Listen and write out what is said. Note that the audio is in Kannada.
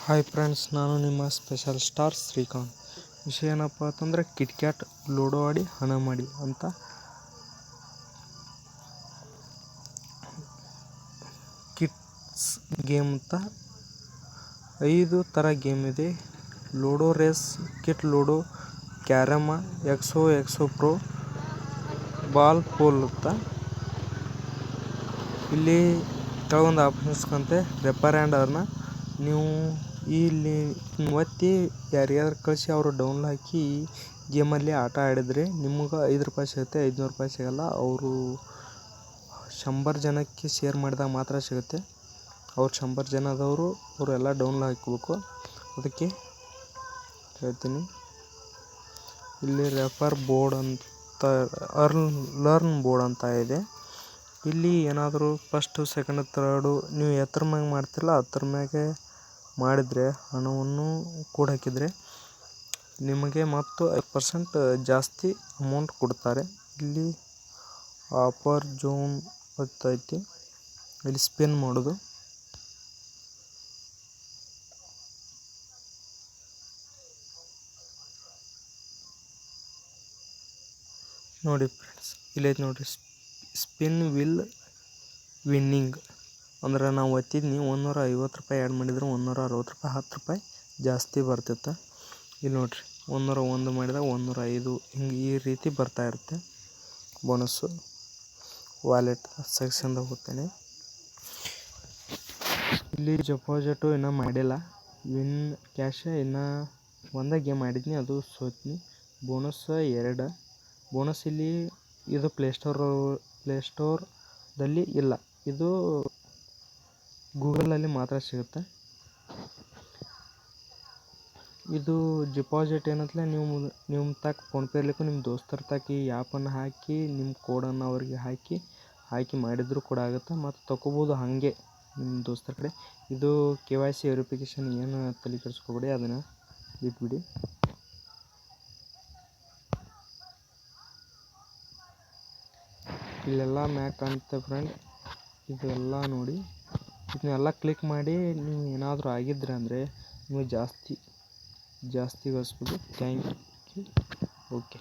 ಹಾಯ್ ಫ್ರೆಂಡ್ಸ್, ನಾನು ನಿಮ್ಮ ಸ್ಪೆಷಲ್ ಸ್ಟಾರ್ ಶ್ರೀಕಾಂತ್. ವಿಷಯ ಏನಪ್ಪ ಅಂತಂದರೆ ಕಿಟ್ಕ್ಯಾಟ್ ಲೂಡೋ ಆಡಿ ಹಣ ಮಾಡಿ ಅಂತ ಕಿಟ್ಸ್ ಗೇಮ್ ಅಂತ 5 ಥರ ಗೇಮ್ ಇದೆ. Ludo race, kit Ludo, carrom, ಎಕ್ಸೋ ಪ್ರೋ, ಬಾಲ್ ಪೂಲ್ ಅಂತ. ಇಲ್ಲಿ ಕೆಲವೊಂದು ಆಪ್ಷನ್ಸ್ ಕಂತೆ ರೆಫರ್ ಆ್ಯಂಡ್ ಅರ್ನ ನೀವು ಇಲ್ಲಿ ಒತ್ತಿ ಯಾರ್ಯಾರು ಕಳಿಸಿ ಅವರು ಡೌನ್ಲೋಡ್ ಹಾಕಿ ಗೇಮಲ್ಲಿ ಆಟ ಆಡಿದರೆ ನಿಮ್ಗೆ 5 ರೂಪಾಯಿ ಸಿಗುತ್ತೆ, 500 ರೂಪಾಯಿ ಸಿಗಲ್ಲ. ಅವರು 100 ಜನಕ್ಕೆ ಶೇರ್ ಮಾಡಿದಾಗ ಮಾತ್ರ ಸಿಗುತ್ತೆ. ಅವ್ರು 100 ಜನದವರು ಅವರೆಲ್ಲ ಡೌನ್ಲೋಡ್ ಹಾಕಬೇಕು. ಅದಕ್ಕೆ ಹೇಳ್ತೀನಿ, ಇಲ್ಲಿ ರೆಫರ್ ಬೋರ್ಡ್ ಅಂತ ಲರ್ನ್ ಬೋರ್ಡ್ ಅಂತ ಇದೆ. ಇಲ್ಲಿ ಏನಾದರೂ ಫಸ್ಟು, ಸೆಕೆಂಡ್, ಥರ್ಡು ನೀವು ಎತ್ತರ ಮ್ಯಾಗ ಮಾಡ್ತಿರಲ್ಲ ಅದ್ರ ಮ್ಯಾಗೆ ಮಾಡಿದರೆ ಹಣವನ್ನು ಕೂಡ ಹಾಕಿದರೆ ನಿಮಗೆ ಮತ್ತು 5% ಜಾಸ್ತಿ ಅಮೌಂಟ್ ಕೊಡ್ತಾರೆ. ಇಲ್ಲಿ ಆಫರ್ ಝೋನ್ ಗೊತ್ತೈತಿ, ಇಲ್ಲಿ ಸ್ಪಿನ್ ಮಾಡೋದು. ನೋಡಿ ಫ್ರೆಂಡ್ಸ್, ಇಲ್ಲೈತೆ ನೋಡಿರಿ, ಸ್ಪಿನ್ ವಿಲ್ ವಿನ್ನಿಂಗ್ ಅಂದ್ರೆ ನಾವು ಒತ್ತಿದ್ನಿ 150 ರೂಪಾಯಿ ಆ್ಯಡ್ ಮಾಡಿದ್ರೆ 160 ರೂಪಾಯಿ, 10 ರೂಪಾಯಿ ಜಾಸ್ತಿ ಬರ್ತಿತ್ತು. ಇಲ್ಲಿ ನೋಡಿರಿ 101 ಮಾಡಿದಾಗ 105 ಹಿಂಗೆ ಈ ರೀತಿ ಬರ್ತಾ ಇರುತ್ತೆ ಬೋನಸ್ಸು. ವಾಲೆಟ್ ಸೆಕ್ಷನ್ದಾಗ ಹೋಗ್ತೇನೆ. ಇಲ್ಲಿ ಡೆಪಾಸಿಟು ಇನ್ನೂ ಮಾಡಿಲ್ಲ. ವಿನ್ ಕ್ಯಾಶ ಇನ್ನೂ ಒಂದೇ ಗೇಮ್ ಮಾಡಿದ್ನಿ, ಅದು ಸೋತ್ನಿ. Bonus 2 bonus. ಇಲ್ಲಿ ಇದು ಪ್ಲೇಸ್ಟೋರ್ದಲ್ಲಿ ಇಲ್ಲ, ಇದು ಗೂಗಲಲ್ಲಿ ಮಾತ್ರ ಸಿಗುತ್ತೆ. ಇದು ಡಿಪಾಸಿಟ್ ಏನಂತಲೇ ನಿಮ್ಮ ತಕ್ಕ ಫೋನ್ಪೇ ಇರಲಿಕ್ಕೂ ನಿಮ್ಮ ದೋಸ್ತರ ತಕ್ಕ ಈ ಆ್ಯಪನ್ನು ಹಾಕಿ ನಿಮ್ಮ ಕೋಡನ್ನು ಅವ್ರಿಗೆ ಹಾಕಿ ಮಾಡಿದರೂ ಕೂಡ ಆಗುತ್ತೆ. ಮತ್ತು ತಗೋಬೋದು ಹಾಗೆ ನಿಮ್ಮ ದೋಸ್ತರ ಕಡೆ. ಇದು KYC ವೆರಿಫಿಕೇಷನ್ ಏನು ತಲೆ ಕೆಡಿಸ್ಕೋಬೇಡಿ, ಅದನ್ನು ಬಿಟ್ಬಿಡಿ. ಇಲ್ಲೆಲ್ಲ ಮ್ಯಾಕ್ ಕಾಣುತ್ತೆ ಫ್ರೆಂಡ್, ಇದೆಲ್ಲ ನೋಡಿ. ಇದನ್ನೆಲ್ಲ ಕ್ಲಿಕ್ ಮಾಡಿ ನೀವು ಏನಾದರೂ ಆಗಿದ್ರೆ ಅಂದರೆ ನೀವು ಜಾಸ್ತಿ ಗಳಿಸ್ಬೋದು. Thank you. ಓಕೆ.